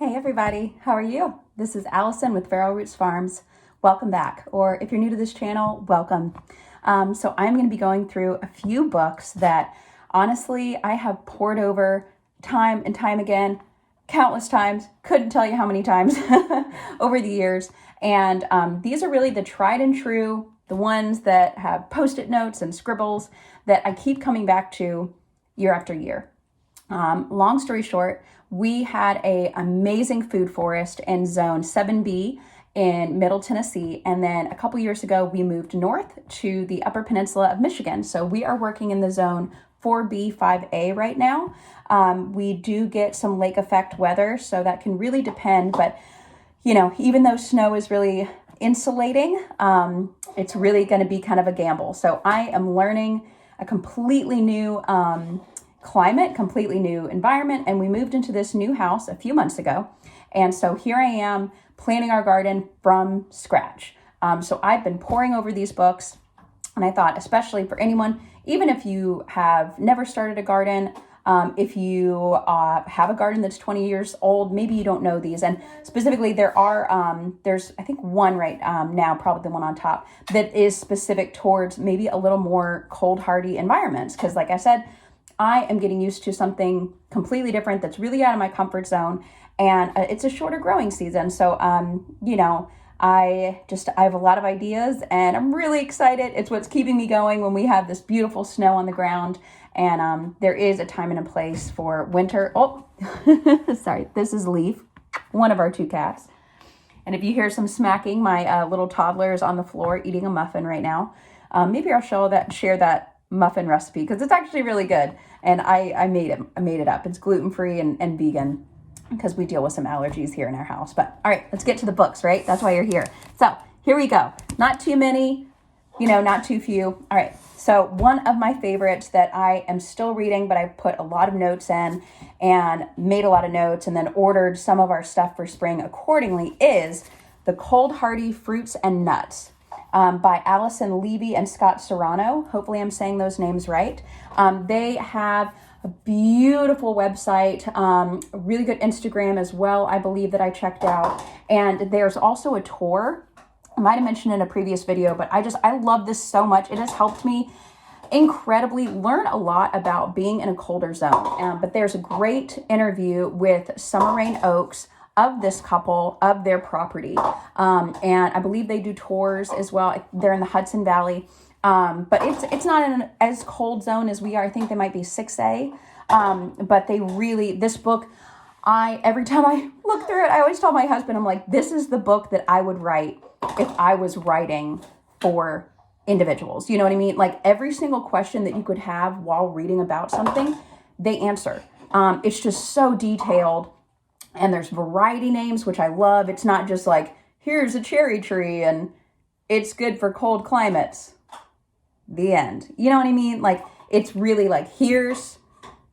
Hey everybody, how are you? This is Allison with Feral Roots Farms. Welcome back, or if you're new to this channel, welcome. So I'm going to be going through a few books that honestly I have poured over time and time again, countless times, couldn't tell you how many times over the years. And these are really the tried and true, the ones that have post-it notes and scribbles that I keep coming back to year after year. Long story short, we had an amazing food forest in Zone 7B in Middle Tennessee. And then a couple years ago, we moved north to the Upper Peninsula of Michigan. So we are working in the Zone 4B, 5A right now. We do get some lake effect weather, so that can really depend. But, you know, even though snow is really insulating, it's really going to be kind of a gamble. So I am learning a completely new climate, completely new environment, and we moved into this new house a few months ago. And so here I am planting our garden from scratch. So I've been poring over these books, and I thought, especially for anyone, even if you have never started a garden, if you have a garden that's 20 years old, maybe you don't know these. And specifically, there's I think one right now, probably the one on top, that is specific towards maybe a little more cold hardy environments. Because like I said, I am getting used to something completely different that's really out of my comfort zone, and it's a shorter growing season. So, you know, I have a lot of ideas, and I'm really excited. It's what's keeping me going when we have this beautiful snow on the ground, and there is a time and a place for winter. Oh, sorry, this is Leaf, one of our two cats. And if you hear some smacking, my little toddler is on the floor eating a muffin right now. Maybe I'll share that muffin recipe because it's actually really good, and I made it up. It's gluten-free and vegan because we deal with some allergies here in our house. But all right, let's get to the books, right? That's why you're here. So here we go. Not too many, not too few. All right, so one of my favorites that I am still reading, but I put a lot of notes in and made a lot of notes and then ordered some of our stuff for spring accordingly, is The Cold Hardy Fruits and Nuts by Allison Levy and Scott Serrano. Hopefully I'm saying those names right. They have a beautiful website, really good Instagram as well, I believe, that I checked out. And there's also a tour. I might have mentioned in a previous video, but I love this so much. It has helped me incredibly learn a lot about being in a colder zone. But there's a great interview with Summer Rain Oaks of this couple, of their property. And I believe they do tours as well. They're in the Hudson Valley. But it's not in as cold zone as we are. I think they might be 6A. But this book, every time I look through it, I always tell my husband, I'm like, this is the book that I would write if I was writing for individuals. You know what I mean? Like every single question that you could have while reading about something, they answer. It's just so detailed. And there's variety names, which I love. It's not just like, here's a cherry tree and it's good for cold climates. The end. You know what I mean? Like, it's really like, here's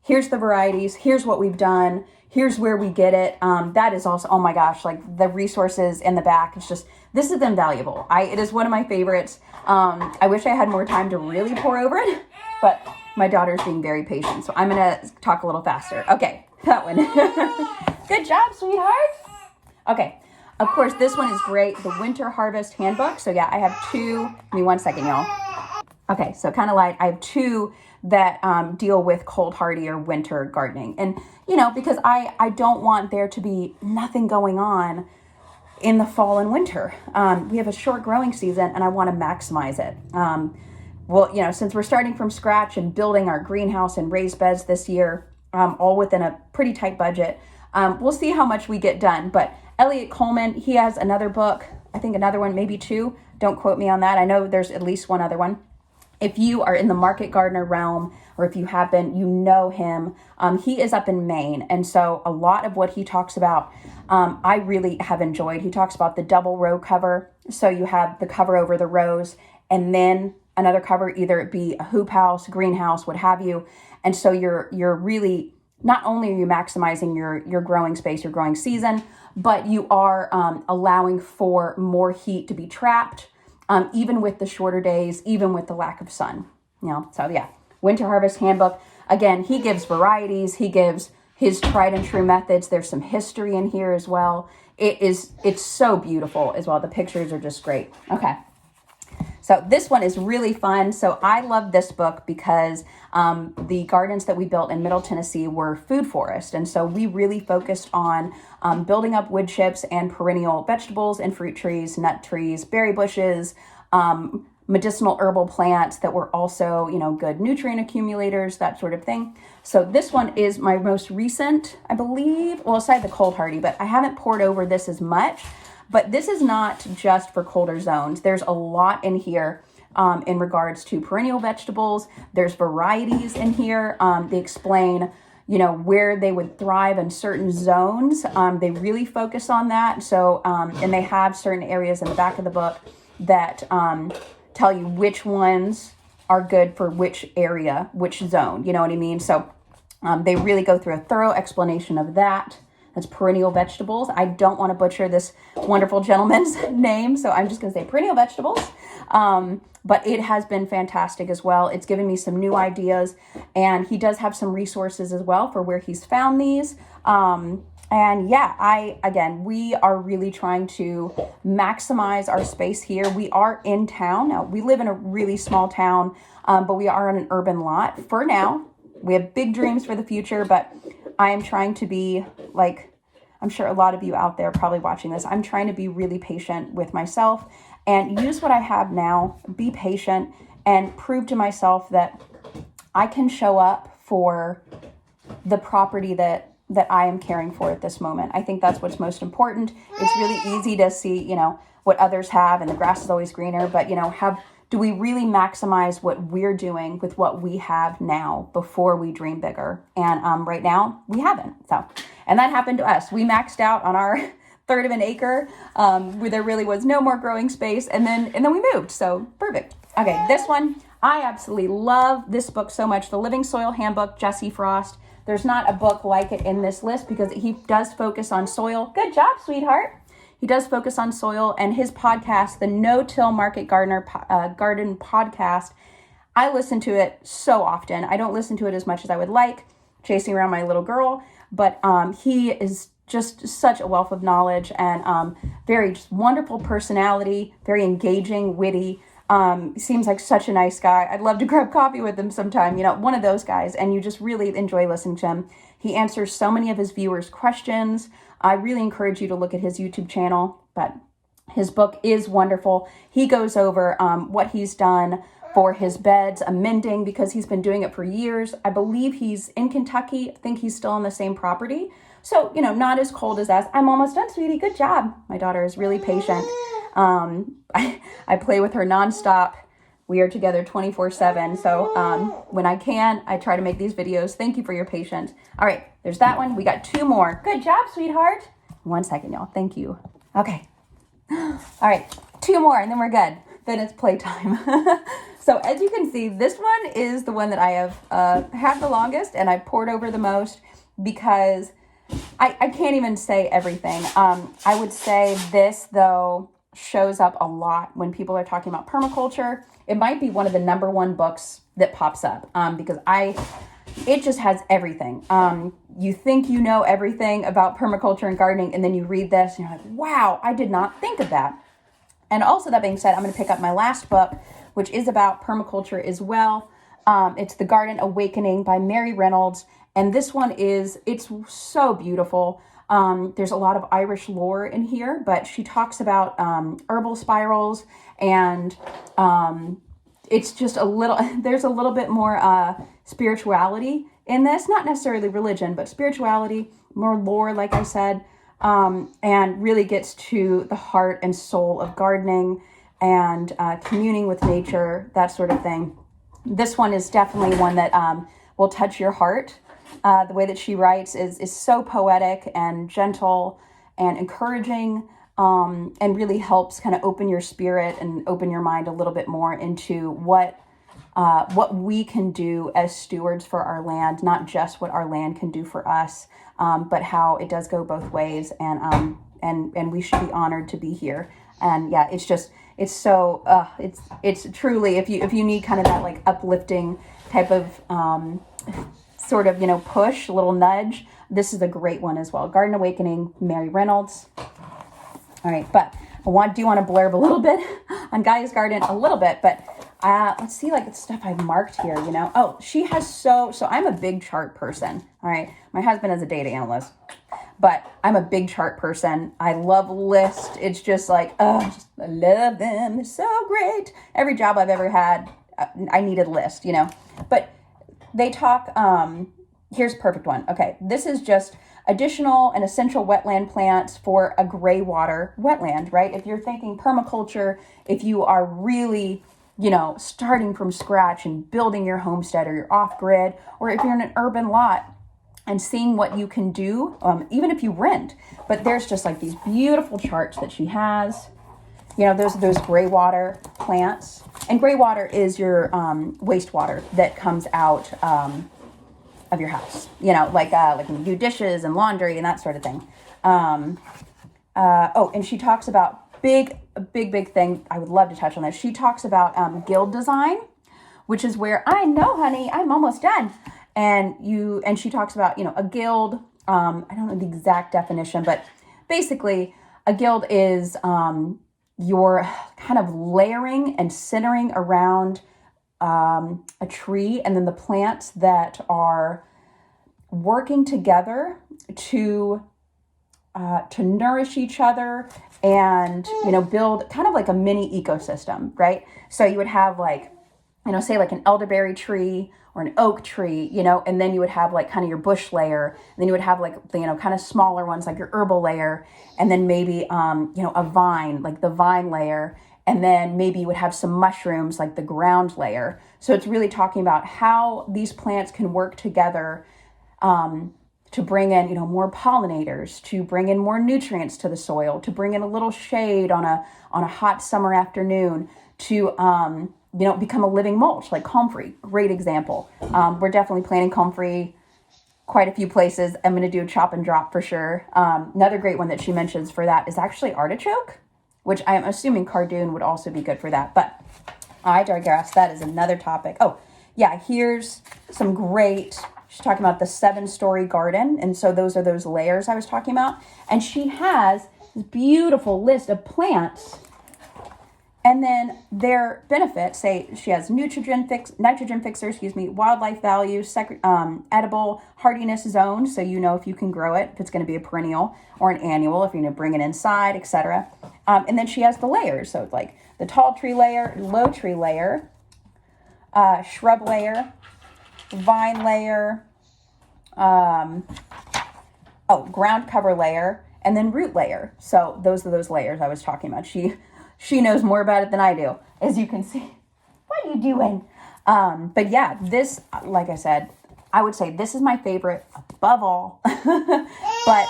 the varieties. Here's what we've done. Here's where we get it. That is also, oh my gosh, like the resources in the back. It's just, this is invaluable. It is one of my favorites. I wish I had more time to really pour over it, but my daughter's being very patient. So I'm going to talk a little faster. Okay, that one. Good job, sweetheart. Okay, of course, this one is great. The Winter Harvest Handbook. So yeah, I have two. Give me 1 second, y'all. Okay, so kind of light. I have two that deal with cold hardy or winter gardening. And, because I don't want there to be nothing going on in the fall and winter. We have a short growing season and I want to maximize it. Well, since we're starting from scratch and building our greenhouse and raised beds this year, all within a pretty tight budget, we'll see how much we get done. But Elliot Coleman, he has another book, I think another one, maybe two. Don't quote me on that. I know there's at least one other one. If you are in the market gardener realm, or if you have been, you know him. He is up in Maine. And so a lot of what he talks about, I really have enjoyed. He talks about the double row cover. So you have the cover over the rows and then another cover, either it be a hoop house, greenhouse, what have you. And so you're really, not only are you maximizing your growing space, your growing season, but you are allowing for more heat to be trapped, even with the shorter days, even with the lack of sun. So yeah, Winter Harvest Handbook. Again, he gives varieties. He gives his tried and true methods. There's some history in here as well. It's so beautiful as well. The pictures are just great. Okay. So this one is really fun. So I love this book because the gardens that we built in Middle Tennessee were food forest. And so we really focused on building up wood chips and perennial vegetables and fruit trees, nut trees, berry bushes, medicinal herbal plants that were also, good nutrient accumulators, that sort of thing. So this one is my most recent, I believe, well, aside the cold hardy, but I haven't poured over this as much. But this is not just for colder zones. There's a lot in here in regards to perennial vegetables. There's varieties in here. They explain, where they would thrive in certain zones. They really focus on that. So, and they have certain areas in the back of the book that tell you which ones are good for which area, which zone. You know what I mean? So they really go through a thorough explanation of that. That's perennial vegetables. I don't want to butcher this wonderful gentleman's name, so I'm just going to say perennial vegetables. But it has been fantastic as well. It's given me some new ideas, and he does have some resources as well for where he's found these. And yeah, we are really trying to maximize our space here. We are in town. Now, we live in a really small town, but we are on an urban lot for now. We have big dreams for the future, but I am trying to be, like, I'm sure a lot of you out there probably watching this, I'm trying to be really patient with myself and use what I have now, be patient, and prove to myself that I can show up for the property that I am caring for at this moment. I think that's what's most important. It's really easy to see, what others have, and the grass is always greener, but, do we really maximize what we're doing with what we have now before we dream bigger? And right now, we haven't. So, and that happened to us. We maxed out on our third of an acre where there really was no more growing space, and then we moved. So perfect. Okay, this one, I absolutely love this book so much. The Living Soil Handbook, Jesse Frost. There's not a book like it in this list because he does focus on soil. Good job, sweetheart. He does focus on soil, and his podcast, the No-Till Market Garden podcast, I listen to it so often. I don't listen to it as much as I would like, chasing around my little girl, but he is just such a wealth of knowledge and very just wonderful personality, very engaging, witty. Seems like such a nice guy. I'd love to grab coffee with him sometime, one of those guys, and you just really enjoy listening to him. He answers so many of his viewers' questions. I really encourage you to look at his YouTube channel, but his book is wonderful. He goes over what he's done for his beds, amending, because he's been doing it for years. I believe he's in Kentucky. I think he's still on the same property. So, not as cold as us. I'm almost done, sweetie. Good job. My daughter is really patient. I play with her nonstop. We are together 24/7. So when I can, I try to make these videos. Thank you for your patience. All right, there's that one. We got 2 more. Good job, sweetheart. 1 second, y'all. Thank you. Okay. All right, 2 more, and then we're good. Then it's playtime. So as you can see, this one is the one that I have had the longest, and I've poured over the most because I can't even say everything. I would say this, though, shows up a lot when people are talking about permaculture. It might be one of the number 1 books that pops up because it just has everything. You think you know everything about permaculture and gardening, and then you read this and you're like, wow, I did not think of that. And also, that being said, I'm going to pick up my last book, which is about permaculture as well. It's The Garden Awakening by Mary Reynolds. And this one it's so beautiful. There's a lot of Irish lore in here, but she talks about herbal spirals, and it's just there's a little bit more spirituality in this, not necessarily religion, but spirituality, more lore, like I said, and really gets to the heart and soul of gardening and communing with nature, that sort of thing. This one is definitely one that will touch your heart. The way that she writes is so poetic and gentle and encouraging, and really helps kind of open your spirit and open your mind a little bit more into what we can do as stewards for our land, not just what our land can do for us, but how it does go both ways, and we should be honored to be here. And yeah, it's truly, if you need kind of that like uplifting type of sort of, push, a little nudge, This is a great one as well. Garden Awakening, Mary Reynolds. All right, but I do want to blurb a little bit on Gaia's Garden, a little bit, but let's see, like, the stuff I've marked here, you know. Oh, she has so I'm a big chart person, all right? My husband is a data analyst, but I'm a big chart person. I love lists. It's just like, I love them. They're so great. Every job I've ever had, I needed a list, you know. But they talk, here's a perfect one. Okay, this is just additional and essential wetland plants for a gray water wetland, right? If you're thinking permaculture, if you are really, you know, starting from scratch and building your homestead, or you're off grid, or if you're in an urban lot and seeing what you can do, even if you rent. But there's just like these beautiful charts that she has. You know, those gray water plants. And gray water is your wastewater that comes out of your house, you know, like when you do dishes and laundry and that sort of thing. And she talks about big thing. I would love to touch on this. She talks about guild design, which is where, I know, honey, I'm almost done. And she talks about, you know, a guild. I don't know the exact definition, but basically a guild is you're kind of layering and centering around a tree, and then the plants that are working together to nourish each other and, you know, build kind of like a mini ecosystem, right? So you would have, like, you know, say like an elderberry tree or an oak tree, you know, and then you would have like kind of your bush layer, and then you would have like, you know, kind of smaller ones like your herbal layer, and then maybe, you know, a vine, like the vine layer, and then maybe you would have some mushrooms like the ground layer. So it's really talking about how these plants can work together to bring in, you know, more pollinators, to bring in more nutrients to the soil, to bring in a little shade on a hot summer afternoon, to you know, become a living mulch, like comfrey. Great example. We're definitely planting comfrey quite a few places. I'm going to do a chop and drop for sure. Another great one that she mentions for that is actually artichoke, which I'm assuming cardoon would also be good for that. But I digress. That is another topic. Oh, yeah, here's some great, she's talking about the 7-story garden. And so those are those layers I was talking about. And she has this beautiful list of plants. And then their benefits, say she has nitrogen fixer, wildlife value, edible hardiness zone, so you know if you can grow it, if it's going to be a perennial or an annual, if you're going to bring it inside, etc. And then she has the layers, so it's like the tall tree layer, low tree layer, shrub layer, vine layer, ground cover layer, and then root layer. So those are those layers I was talking about. She knows more about it than I do, as you can see. What are you doing? But yeah, this, like I said, I would say this is my favorite above all. But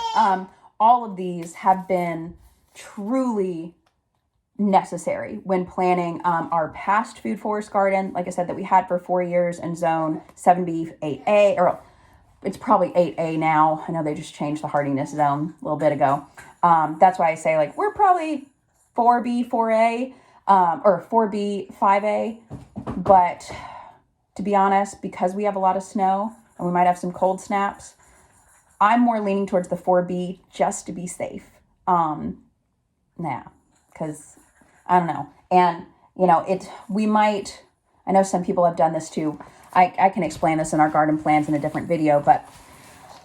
all of these have been truly necessary when planning our past food forest garden, like I said, that we had for 4 years in zone 7B, 8A, or it's probably 8A now. I know they just changed the hardiness zone a little bit ago. That's why I say, like, we're probably 4B, 4A, or 4B, 5A. But to be honest, because we have a lot of snow and we might have some cold snaps, I'm more leaning towards the 4B just to be safe. Because I don't know. And, you know, I know some people have done this too. I can explain this in our garden plans in a different video, but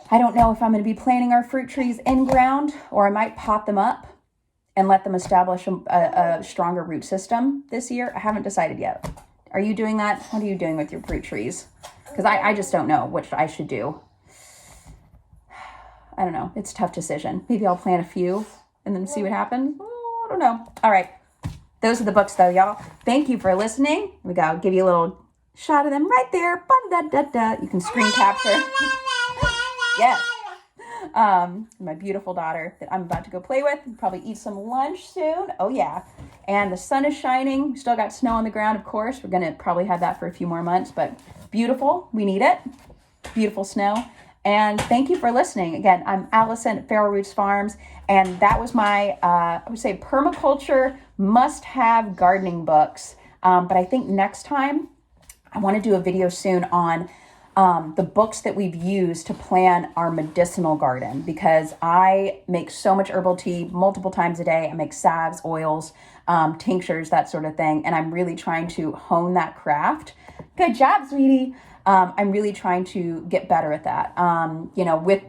I don't know if I'm going to be planting our fruit trees in ground, or I might pot them up and let them establish a stronger root system this year. I haven't decided yet. Are you doing that? What are you doing with your fruit trees? Because I just don't know which I should do. I don't know. It's a tough decision. Maybe I'll plant a few and then see what happens. Oh, I don't know. All right. Those are the books, though, y'all. Thank you for listening. We go. Give you a little shot of them right there. You can screen capture. Yes. My beautiful daughter that I'm about to go play with, and probably eat some lunch soon. Oh yeah. And the sun is shining. Still got snow on the ground, of course. We're going to probably have that for a few more months, but beautiful. We need it. Beautiful snow. And thank you for listening. Again, I'm Allison at Feral Roots Farms, and that was my, I would say, permaculture must-have gardening books. But I think next time I want to do a video soon on the books that we've used to plan our medicinal garden, because I make so much herbal tea multiple times a day. I make salves, oils, tinctures, that sort of thing. And I'm really trying to hone that craft. Good job, sweetie. I'm really trying to get better at that, with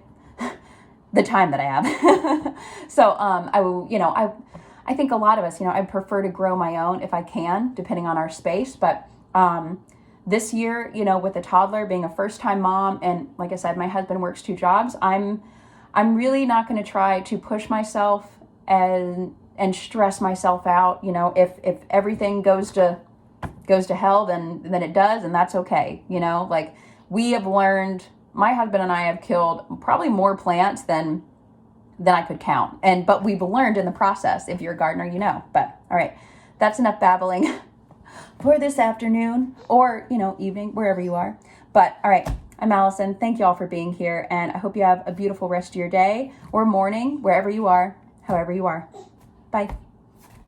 the time that I have. So I will, I think a lot of us, I prefer to grow my own if I can, depending on our space. But this year, with a toddler, being a first-time mom, and like I said, my husband works 2 jobs, I'm really not going to try to push myself and stress myself out. If everything goes to hell, then it does, and that's okay. Like, we have learned, my husband and I have killed probably more plants than I could count. But we've learned in the process. If you're a gardener, But all right, that's enough babbling for this afternoon, or evening, wherever you are. But all right, I'm Allison. Thank you all for being here, and I hope you have a beautiful rest of your day or morning, wherever you are, however you are. Bye.